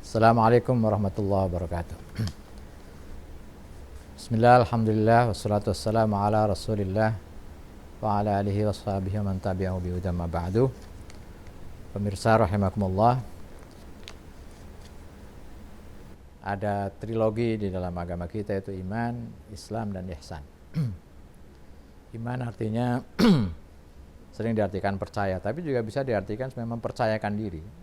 Assalamualaikum warahmatullahi wabarakatuh. Bismillah, alhamdulillah, wassalatu wassalamu ala rasulillah wa ala alihi wa sahbihi wa man tabi'ahu bihudam ma ba'du. Pemirsa rahimakumullah, ada trilogi di dalam agama kita, yaitu iman, Islam, dan ihsan. Iman artinya sering diartikan percaya, tapi juga bisa diartikan sebenarnya mempercayakan diri.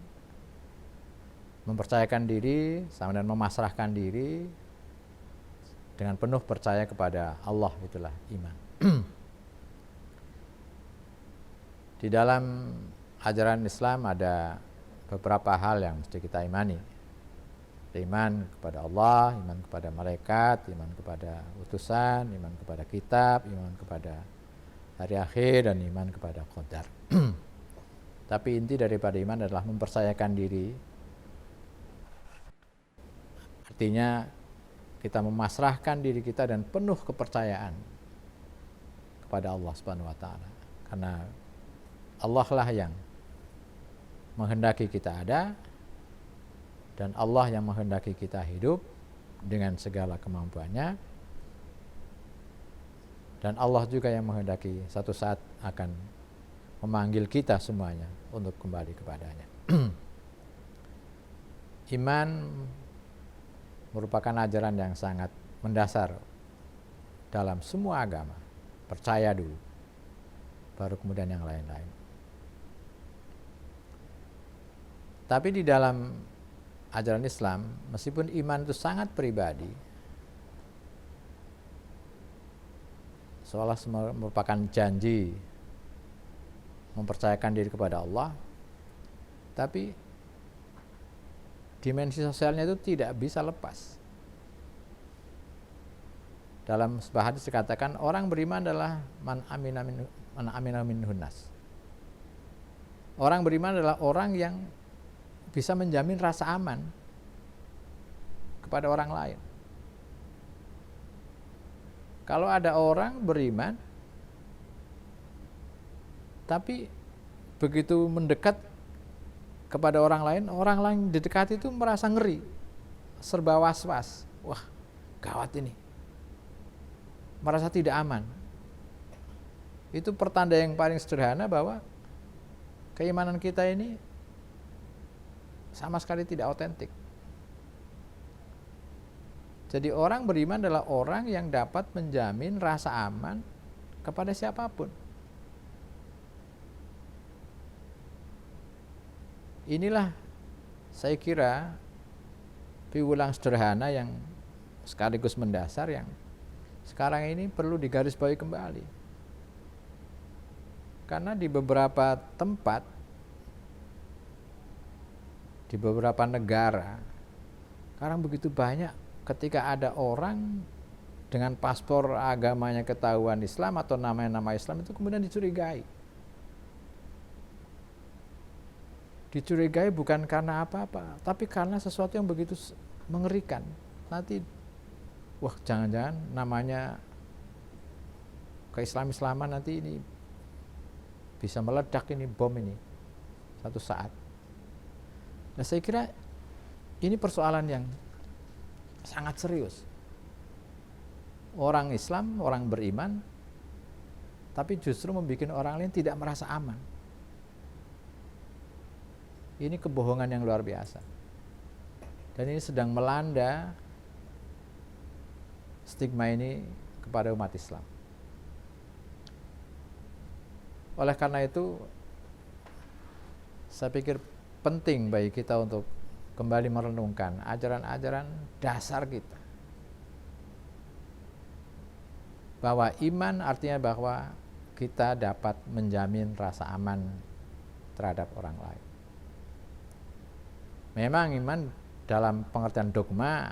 Mempercayakan diri sama dengan memasrahkan diri dengan penuh percaya kepada Allah, itulah iman. Di dalam ajaran Islam ada beberapa hal yang mesti kita imani. Iman kepada Allah, iman kepada malaikat, iman kepada utusan, iman kepada kitab, iman kepada hari akhir, dan iman kepada qadar. Tapi inti daripada iman adalah mempercayakan diri. Artinya kita memasrahkan diri kita dan penuh kepercayaan kepada Allah Subhanahu wa taala. Karena Allah lah yang menghendaki kita ada, dan Allah yang menghendaki kita hidup dengan segala kemampuannya, dan Allah juga yang menghendaki satu saat akan memanggil kita semuanya untuk kembali kepadanya. Iman merupakan ajaran yang sangat mendasar dalam semua agama. Percaya dulu, baru kemudian yang lain-lain. Tapi di dalam ajaran Islam, meskipun iman itu sangat pribadi, seolah merupakan janji mempercayakan diri kepada Allah, tapi dimensi sosialnya itu tidak bisa lepas. Dalam sebuah hadis dikatakan orang beriman adalah man amina minhun nas. Orang beriman adalah orang yang bisa menjamin rasa aman kepada orang lain. Kalau ada orang beriman tapi begitu mendekat kepada orang lain didekati itu merasa ngeri, serba was-was. Wah, gawat ini. Merasa tidak aman. Itu pertanda yang paling sederhana bahwa keimanan kita ini sama sekali tidak otentik. Jadi orang beriman adalah orang yang dapat menjamin rasa aman kepada siapapun. Inilah saya kira piwulang sederhana yang sekaligus mendasar yang sekarang ini perlu digarisbawahi kembali. Karena di beberapa tempat, di beberapa negara, sekarang begitu banyak ketika ada orang dengan paspor agamanya ketahuan Islam atau namanya nama Islam itu kemudian dicurigai. Dicurigai bukan karena apa-apa, tapi karena sesuatu yang begitu mengerikan. Nanti, wah, jangan-jangan namanya keislaman nanti ini bisa meledak, ini bom ini satu saat. Nah, saya kira ini persoalan yang sangat serius. Orang Islam, orang beriman, tapi justru membuat orang lain tidak merasa aman. Ini kebohongan yang luar biasa. Dan ini sedang melanda stigma ini kepada umat Islam. Oleh karena itu, saya pikir penting bagi kita untuk kembali merenungkan ajaran-ajaran dasar kita. Bahwa iman artinya bahwa kita dapat menjamin rasa aman terhadap orang lain. Memang iman dalam pengertian dogma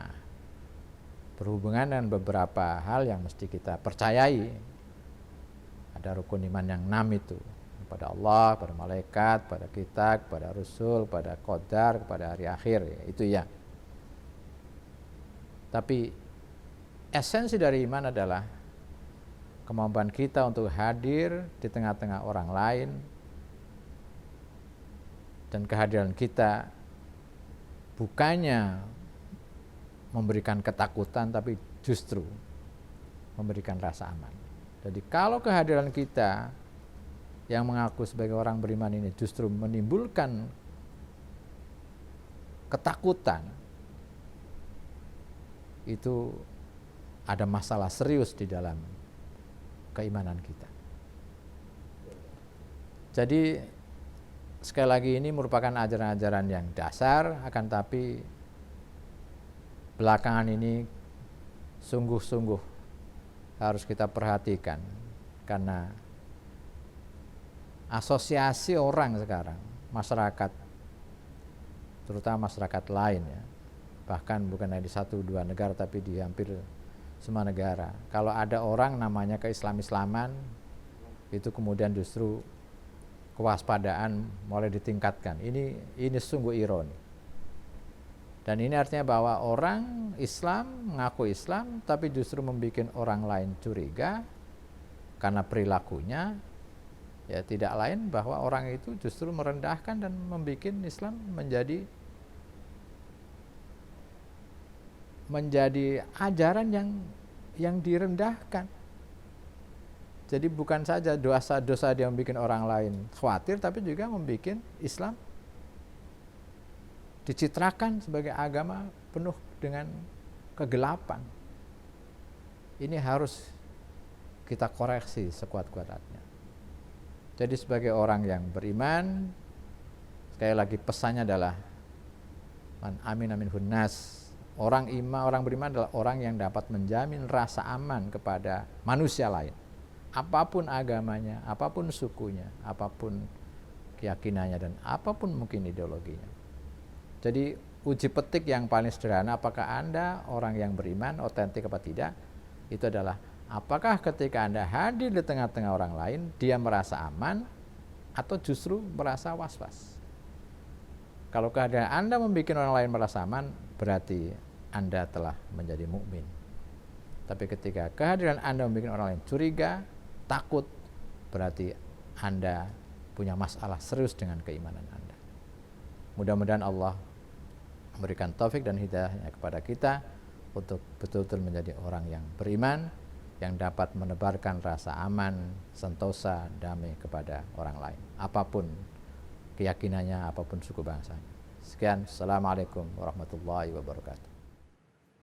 berhubungan dengan beberapa hal yang mesti kita percayai. Ada rukun iman yang 6 itu, kepada Allah, pada malaikat, pada kitab, pada rasul, pada qadar, kepada hari akhir, ya, itu ya. Tapi esensi dari iman adalah kemampuan kita untuk hadir di tengah-tengah orang lain, dan kehadiran kita bukannya memberikan ketakutan, tapi justru memberikan rasa aman. Jadi kalau kehadiran kita yang mengaku sebagai orang beriman ini justru menimbulkan ketakutan, itu ada masalah serius di dalam keimanan kita. Jadi sekali lagi ini merupakan ajaran-ajaran yang dasar, akan tapi belakangan ini sungguh-sungguh harus kita perhatikan, karena asosiasi orang sekarang, masyarakat, terutama masyarakat lain ya, bahkan bukan hanya di 1-2 negara tapi di hampir semua negara, kalau ada orang namanya keislaman, itu kemudian justru kewaspadaan mulai ditingkatkan. Ini sungguh ironi. Dan ini artinya bahwa orang Islam mengaku Islam tapi justru membuat orang lain curiga karena perilakunya, ya tidak lain bahwa orang itu justru merendahkan dan membuat Islam menjadi ajaran yang direndahkan. Jadi bukan saja dosa-dosa dia membuat orang lain khawatir, tapi juga membuat Islam dicitrakan sebagai agama penuh dengan kegelapan. Ini harus kita koreksi sekuat-kuatnya. Jadi sebagai orang yang beriman, sekali lagi pesannya adalah man amin hunnas. Orang beriman adalah orang yang dapat menjamin rasa aman kepada manusia lain, apapun agamanya, apapun sukunya, apapun keyakinannya, dan apapun mungkin ideologinya. Jadi uji petik yang paling sederhana, apakah Anda orang yang beriman, otentik apa tidak, itu adalah apakah ketika Anda hadir di tengah-tengah orang lain, dia merasa aman atau justru merasa was-was. Kalau kehadiran Anda membuat orang lain merasa aman, berarti Anda telah menjadi mukmin. Tapi ketika kehadiran Anda membuat orang lain curiga, takut, berarti Anda punya masalah serius dengan keimanan Anda. Mudah-mudahan Allah memberikan taufik dan hidayahnya kepada kita untuk betul-betul menjadi orang yang beriman, yang dapat menebarkan rasa aman, sentosa, damai kepada orang lain, apapun keyakinannya, apapun suku bangsanya. Sekian, Assalamualaikum warahmatullahi wabarakatuh.